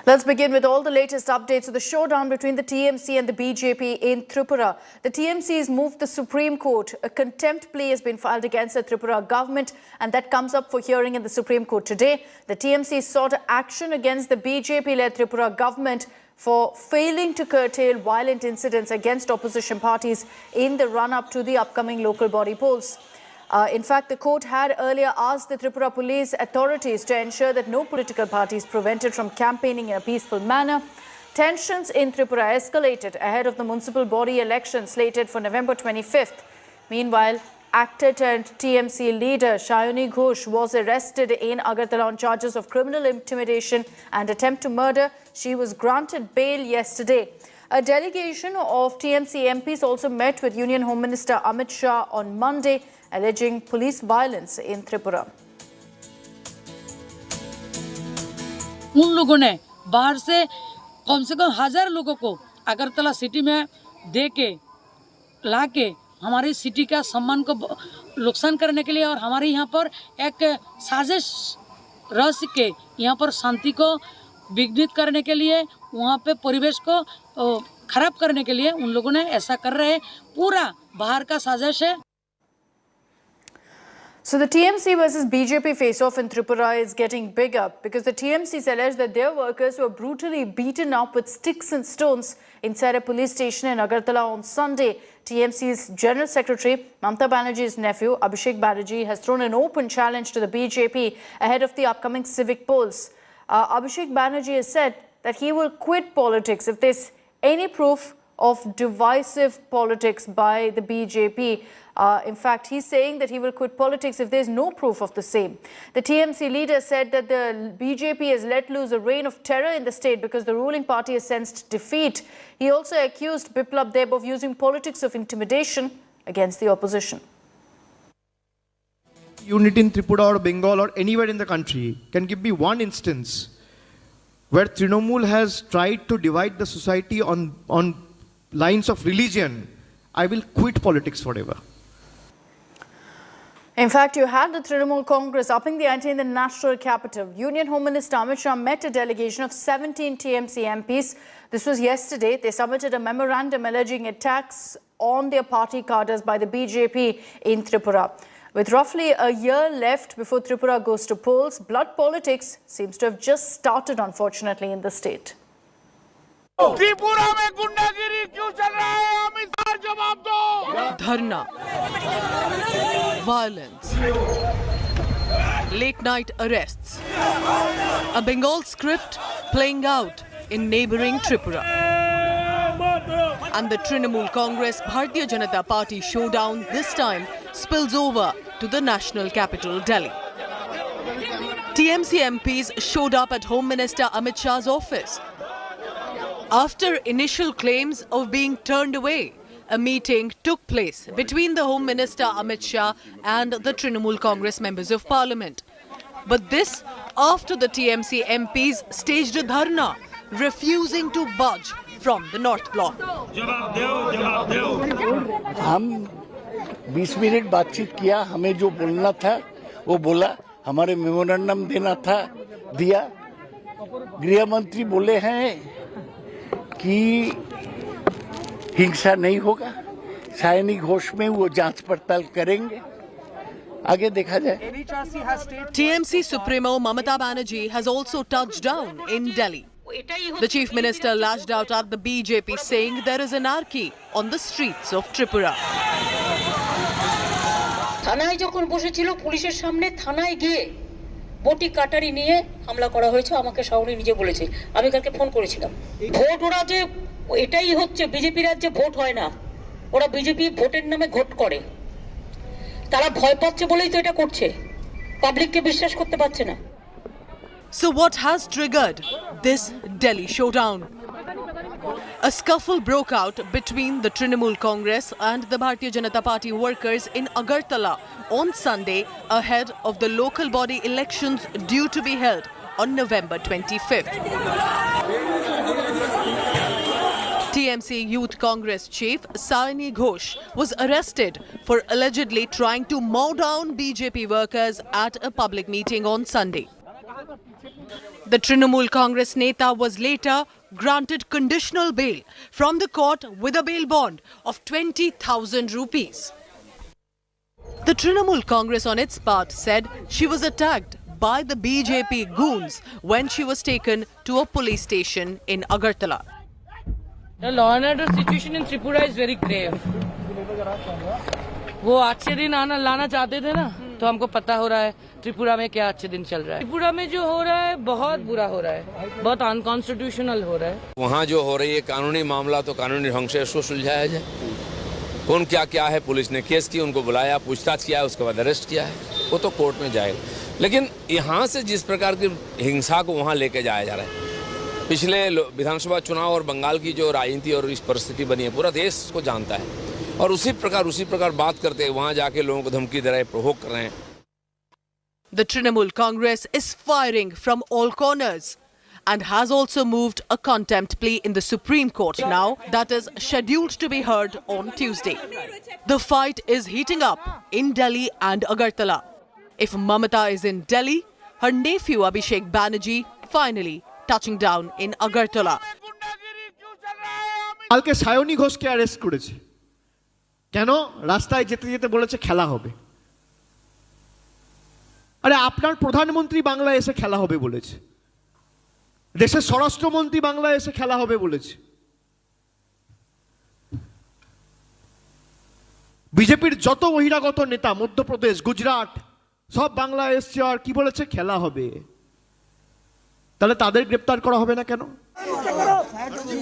Let's begin with all the latest updates of the showdown between the TMC and the BJP in Tripura. The TMC has moved the Supreme Court. A contempt plea has been filed against the Tripura government, and that comes up for hearing in the Supreme Court today. The TMC sought action against the BJP-led Tripura government for failing to curtail violent incidents against opposition parties in the run-up to the upcoming local body polls. In fact, the court had earlier asked the Tripura police authorities to ensure that no political party is prevented from campaigning in a peaceful manner. Tensions in Tripura escalated ahead of the municipal body election slated for November 25th. Meanwhile, actor-turned-TMC leader Sayani Ghosh was arrested in Agartala on charges of criminal intimidation and attempt to murder. She was granted bail yesterday. A delegation of TMC MPs also met with Union Home Minister Amit Shah on Monday, alleging police violence in Tripura. उन लोगों ने बाहर से कम 1000 लोगों को Agartala city में दे के ला के हमारी सिटी का सम्मान को नुकसान करने के लिए और हमारे यहाँ पर एक साजिश रच के यहाँ पर शांति को विघ्नित करने के लिए वहाँ पे परिवेश को खराब करने के लिए उन लोगों ने ऐसा कर रहे हैं। पूरा बाहर का साजिश है। So the TMC versus BJP face-off in Tripura is getting bigger because the TMCs allege that their workers were brutally beaten up with sticks and stones inside a police station in Agartala on Sunday. TMC's General Secretary, Mamata Banerjee's nephew, Abhishek Banerjee, has thrown an open challenge to the BJP ahead of the upcoming civic polls. Abhishek Banerjee has said that he will quit politics if there's any proof of divisive politics by the BJP. In fact, he's saying that he will quit politics if there's no proof of the same. The TMC leader said that the BJP has let loose a reign of terror in the state because the ruling party has sensed defeat. He also accused Biplab Deb of using politics of intimidation against the opposition. Unit in Tripura or Bengal or anywhere in the country, can give me one instance where Trinamool has tried to divide the society on lines of religion. I will quit politics forever. In fact, you had the Trinamool Congress upping the ante in the national capital. Union Home Minister Amit Shah met a delegation of 17 TMC MPs. This was yesterday. They submitted a memorandum alleging attacks on their party cadres by the BJP in Tripura. With roughly a year left before Tripura goes to polls, blood politics seems to have just started, unfortunately, in the state. Tripura में गुंडागिरी क्यों चल रहा है? अमित शाह जवाब दो। धरना, violence, late night arrests, a Bengal script playing out in neighbouring Tripura, and the Trinamool Congress Bharatiya Janata Party showdown this time spills over to the national capital, Delhi. TMC MPs showed up at Home Minister Amit Shah's office. After initial claims of being turned away, a meeting took place between the Home Minister Amit Shah and the Trinamool Congress members of Parliament. But this after the TMC MPs staged a dharna, refusing to budge from the North Block. हम 20 minute बातचीत किया, हमें जो बोलना था वो बोला, हमारे मेमोरेंडम देना था दिया। गृह मंत्री बोले हैं कि हिंसा नहीं होगा, सायनी घोष में वो जांच पड़ताल करेंगे, आगे देखा जाए। TMC Supremo Mamata Banerjee has also touched down in Delhi. The Chief Minister lashed out at the BJP, saying there is anarchy on the streets of Tripura. থানায় যখন বসেছিল পুলিশের সামনে থানায় গিয়ে বটি কাটারি নিয়ে হামলা করা হয়েছে, আমাকে শাওনি নিজে বলেছে। আমি কালকে ফোন করেছিলাম। ভোট ওরা যে এটাই হচ্ছে, বিজেপি রাজ্যে ভোট হয় না, ওরা বিজেপি ভোটের নামে ঘোট করে। তারা ভয় পাচ্ছে বলেই তো এটা করছে, পাবলিককে বিশ্বাস করতে পারছে না। So what has triggered this Delhi showdown? A scuffle broke out between the Trinamool Congress and the Bharatiya Janata Party workers in Agartala on Sunday ahead of the local body elections due to be held on November 25th. TMC Youth Congress chief Sayani Ghosh was arrested for allegedly trying to mow down BJP workers at a public meeting on Sunday. The Trinamool Congress Neta was later granted conditional bail from the court with a bail bond of 20,000 rupees. The Trinamool Congress on its part said she was attacked by the BJP goons when she was taken to a police station in Agartala. The law and order situation in Tripura is very grave. वो अच्छे दिन लाना चाहते थे ना, तो हमको पता हो रहा है त्रिपुरा में क्या अच्छे दिन चल रहा है. त्रिपुरा में जो हो रहा है बहुत बुरा हो रहा है, बहुत अनकॉन्स्टिट्यूशनल हो रहा है. वहाँ जो हो रही है कानूनी मामला, तो कानूनी ढंग से उसको सुलझाया जाए. कौन क्या क्या है, पुलिस ने केस की, उनको बुलाया, पूछताछ किया, उसके बाद अरेस्ट किया है, वो तो कोर्ट में जाएगा. लेकिन यहाँ से जिस प्रकार की हिंसा को वहाँ लेके जाया जा रहा है, पिछले विधानसभा चुनाव और बंगाल की जो राजनीति और इस परिस्थिति बनी है, पूरा देश को जानता है. और उसी प्रकार बात करते हैं, वहाँ जाके लोगों को धमकी दे रहे हैं, प्रोवोक कर रहे हैं. The Trinamool Congress is firing from all corners and has also moved a contempt plea in the Supreme Court now that is scheduled to be heard on Tuesday. The fight is heating up in Delhi and Agartala. If Mamata is in Delhi, her nephew Abhishek Banerjee finally touching down in Agartala. কালকে সায়নী ঘোষকে arrest করেছে কেন? রাস্তায় যেতে যেতে বলেছে খেলা হবে. আরে আপনার প্রধানমন্ত্রী বাংলায় এসে খেলা হবে বলেছে, দেশের স্বরাষ্ট্রমন্ত্রী বাংলায় এসে খেলা হবে বলেছে, বিজেপির যত বহিরাগত নেতা মধ্যপ্রদেশ গুজরাট সব বাংলায় এসছে আর কি বলেছে খেলা হবে. তাহলে তাদের গ্রেফতার করা হবে না কেন?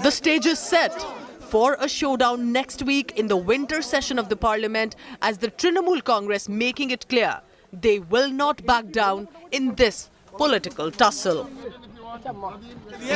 The stage is set for a showdown next week in the winter session of the parliament as the Trinamool Congress making it clear they will not back down in this political tussle.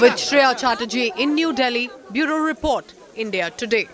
With Shreya Chatterjee in New Delhi, Bureau Report, India Today.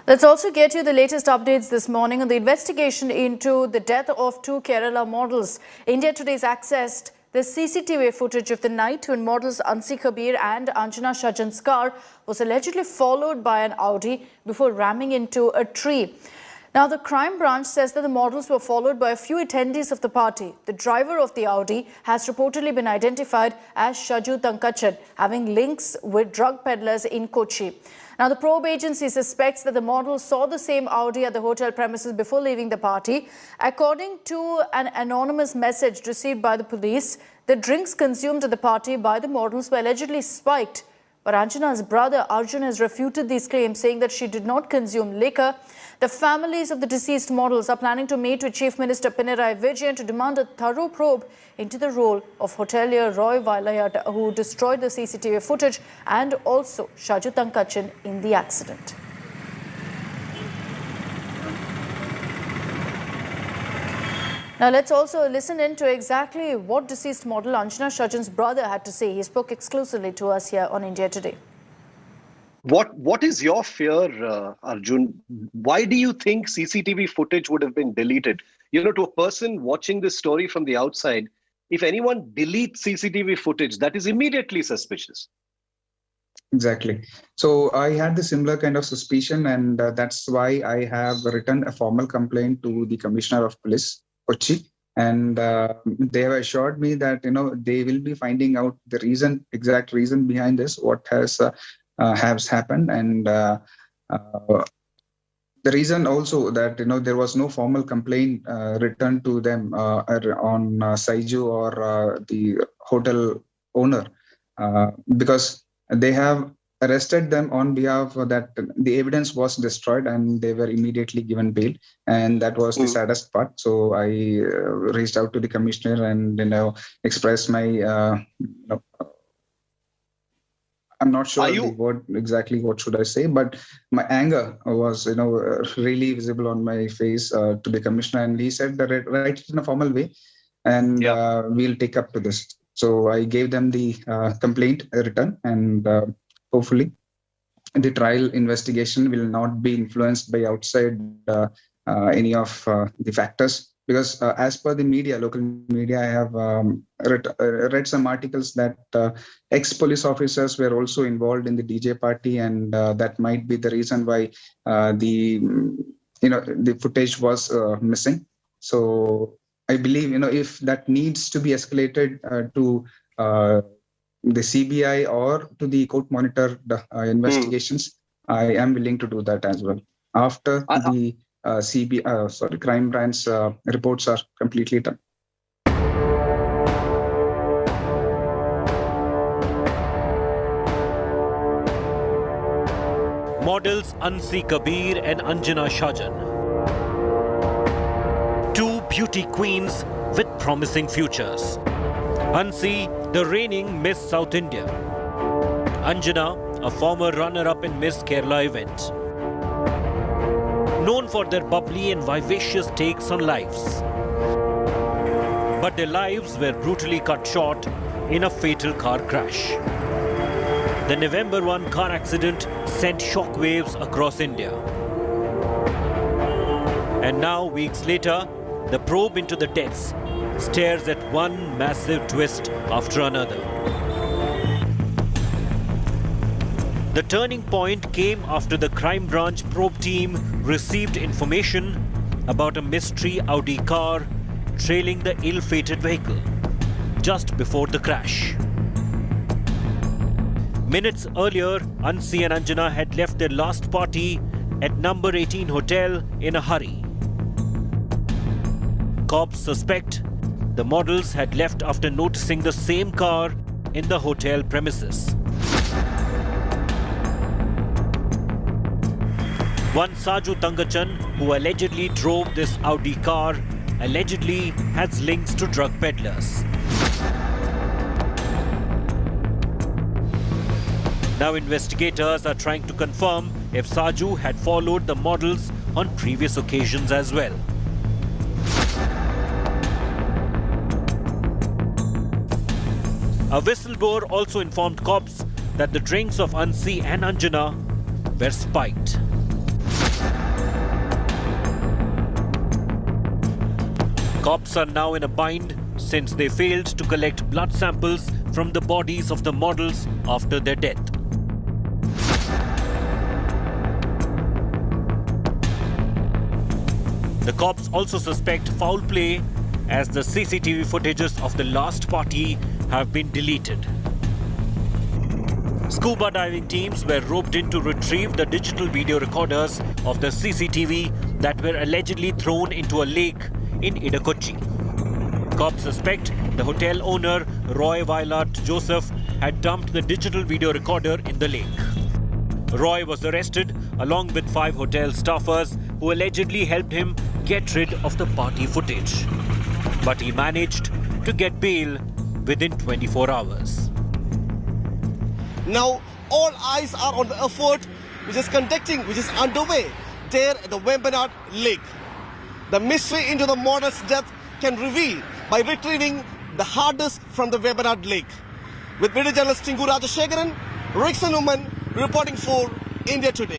Let's also get you the latest updates this morning on the investigation into the death of two Kerala models. India Today's accessed the CCTV footage of the night when models Ansi Kabir and Anjana Shajan's car was allegedly followed by an Audi before ramming into a tree. Now, the crime branch says that the models were followed by a few attendees of the party. The driver of the Audi has reportedly been identified as Shaju Tankachan, having links with drug peddlers in Kochi. Now, the probe agency suspects that the models saw the same Audi at the hotel premises before leaving the party. According to an anonymous message received by the police, the drinks consumed at the party by the models were allegedly spiked. But Anjana's brother Arjun has refuted these claims, saying that she did not consume liquor. The families of the deceased models are planning to meet with Chief Minister Pinarayi Vijayan to demand a thorough probe into the role of hotelier Roy Valayat, who destroyed the CCTV footage, and also Shaju Tankachan in the accident. Now let's also listen in to exactly what deceased model Anjana Shajan's brother had to say. He spoke exclusively to us here on India Today. What is your fear, Arjun? Why do you think CCTV footage would have been deleted? You know, to a person watching this story from the outside, if anyone deletes CCTV footage, that is immediately suspicious. Exactly. So I had the similar kind of suspicion, and that's why I have written a formal complaint to the Commissioner of Police, Kochi, and they have assured me that they will be finding out the exact reason behind this, what has happened, and the reason also that there was no formal complaint returned to them on Saiju or the hotel owner, because they have arrested them on behalf of that. The evidence was destroyed and they were immediately given bail, and that was the saddest part. So I reached out to the commissioner and expressed my I'm not sure what should I say, but my anger was really visible on my face to the commissioner, and he said that write it in a formal way and we'll take up to this. So I gave them the complaint written, and hopefully the trial investigation will not be influenced by outside any of the factors. because as per the media, local media, I have read some articles that ex-police officers were also involved in the DJ party, and that might be the reason why the footage was missing. So I believe, if that needs to be escalated to the CBI or to the court monitor investigations, I am willing to do that as well after the crime branch reports are completely done. Models Ansi Kabir and Anjana Shajan. Two beauty queens with promising futures. Ansi, the reigning Miss South India. Anjana, a former runner-up in Miss Kerala event. Known for their bubbly and vivacious takes on lives. But their lives were brutally cut short in a fatal car crash. The November 1 car accident sent shockwaves across India. And now, weeks later, the probe into the deaths stares at one massive twist after another. The turning point came after the crime branch probe team received information about a mystery Audi car trailing the ill-fated vehicle just before the crash. Minutes earlier, Ansi and Anjana had left their last party at number 18 hotel in a hurry. Cops suspect the models had left after noticing the same car in the hotel premises. One Saju Tangachan, who allegedly drove this Audi car, allegedly has links to drug peddlers. Now investigators are trying to confirm if Saju had followed the models on previous occasions as well. A whistleblower also informed cops that the drinks of Ansi and Anjana were spiked. Cops are now in a bind since they failed to collect blood samples from the bodies of the models after their death. The cops also suspect foul play as the CCTV footages of the last party have been deleted. Scuba diving teams were roped in to retrieve the digital video recorders of the CCTV that were allegedly thrown into a lake in Idakochi. Cops suspect the hotel owner Roy Violet Joseph had dumped the digital video recorder in the lake. Roy was arrested along with 5 hotel staffers who allegedly helped him get rid of the party footage. But he managed to get bail within 24 hours. Now all eyes are on the effort which is underway there at the Vembanad Lake. The mystery into the model's death can reveal by retrieving the hard disk from the Vembanad Lake. With video journalist Tingu Rajashekaran, Rickson Uman reporting for India Today.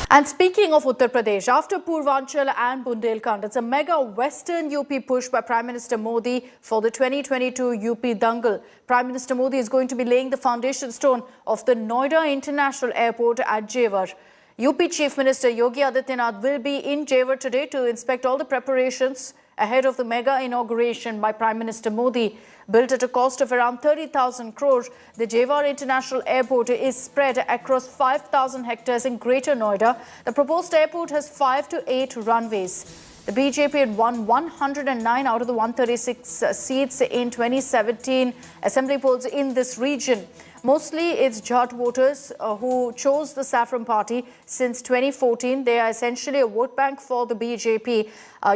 And speaking of Uttar Pradesh, after Purvanchal and Bundelkhand, it's a mega Western UP push by Prime Minister Modi for the 2022 UP Dangal. Prime Minister Modi is going to be laying the foundation stone of the Noida International Airport at Jewar. UP Chief Minister Yogi Adityanath will be in Jewar today to inspect all the preparations ahead of the mega inauguration by Prime Minister Modi. Built at a cost of around 30,000 crores, the Jewar International Airport is spread across 5,000 hectares in Greater Noida. The proposed airport has 5 to 8 runways. The BJP had won 109 out of the 136 seats in 2017 assembly polls in this region. Mostly it's Jat voters who chose the Saffron Party since 2014. They are essentially a vote bank for the BJP.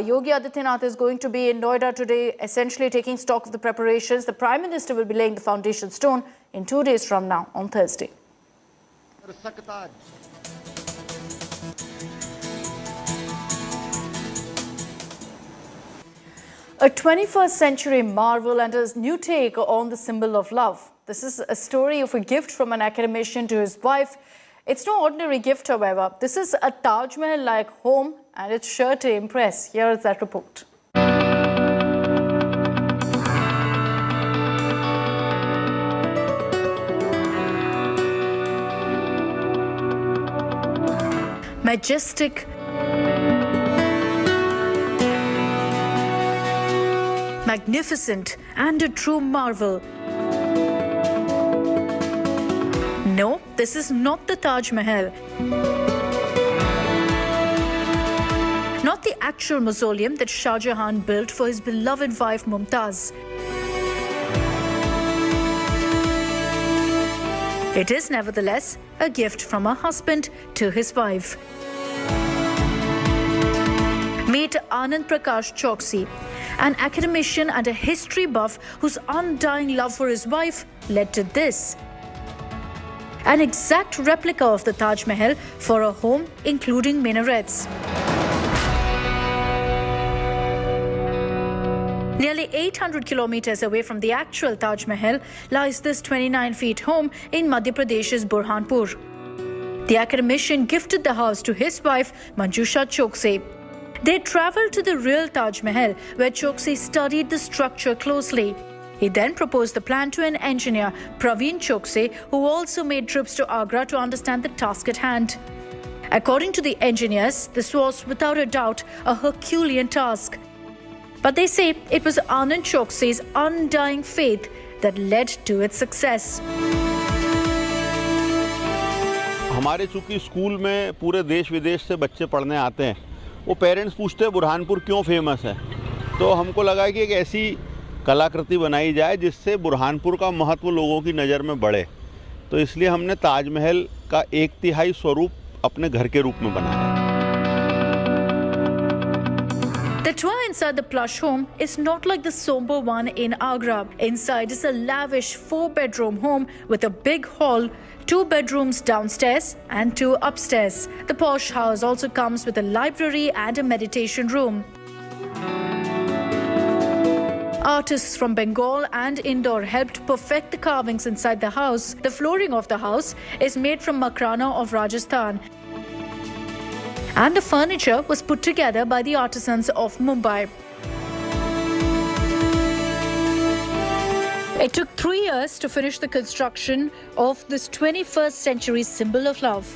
Yogi Adityanath is going to be in Noida today, essentially taking stock of the preparations. The Prime Minister will be laying the foundation stone in 2 days from now, on Thursday. A 21st century marvel and a new take on the symbol of love. The This is a story of a gift from an academician to his wife. It's no ordinary gift, however. This is a Taj Mahal-like home, and it's sure to impress. Here is that report. Majestic, magnificent, and a true marvel. No, this is not the Taj Mahal. Not the actual mausoleum that Shah Jahan built for his beloved wife Mumtaz. It is nevertheless a gift from a husband to his wife. Meet Anand Prakash Choksi, an academician and a history buff whose undying love for his wife led to this. An exact replica of the Taj Mahal for a home including minarets. Nearly 800 kilometers away from the actual Taj Mahal lies this 29-feet home in Madhya Pradesh's Burhanpur. The academician gifted the house to his wife, Manjusha Choksi. They travelled to the real Taj Mahal, where Choksi studied the structure closely. He then proposed the plan to an engineer, Praveen Choksi, who also made trips to Agra to understand the task at hand. According to the engineers, this was without a doubt a Herculean task. But they say it was Anand Choksi's undying faith that led to its success. हमारे चूँकि school में पूरे देश विदेश से बच्चे पढ़ने आते हैं, वो पेरेंट्स पूछते हैं बुरहानपुर क्यों फेमस है, तो हमको लगा कि एक ऐसी कलाकृति बनाई जाए जिससे बुरहानपुर का महत्व लोगों की नज़र में बढ़े। तो इसलिए हमने ताजमहल का 1/3 स्वरूप अपने घर के रूप में बनाया। The tour inside the plush home is not like the somber one in Agra. Inside is a lavish 4-bedroom home with a big hall, 2 bedrooms downstairs and 2 upstairs. The posh house also comes with a library and a meditation room. Artists from Bengal and Indore helped perfect the carvings inside the house. The flooring of the house is made from Makrana of Rajasthan. And the furniture was put together by the artisans of Mumbai. It took 3 years to finish the construction of this 21st century symbol of love.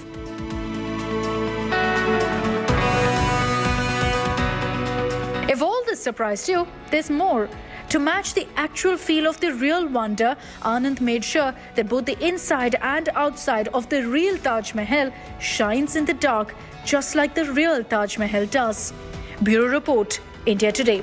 If all this surprised you, there's more. To match the actual feel of the real wonder, Anand made sure that both the inside and outside of the real Taj Mahal shines in the dark, just like the real Taj Mahal does. Bureau Report, India Today.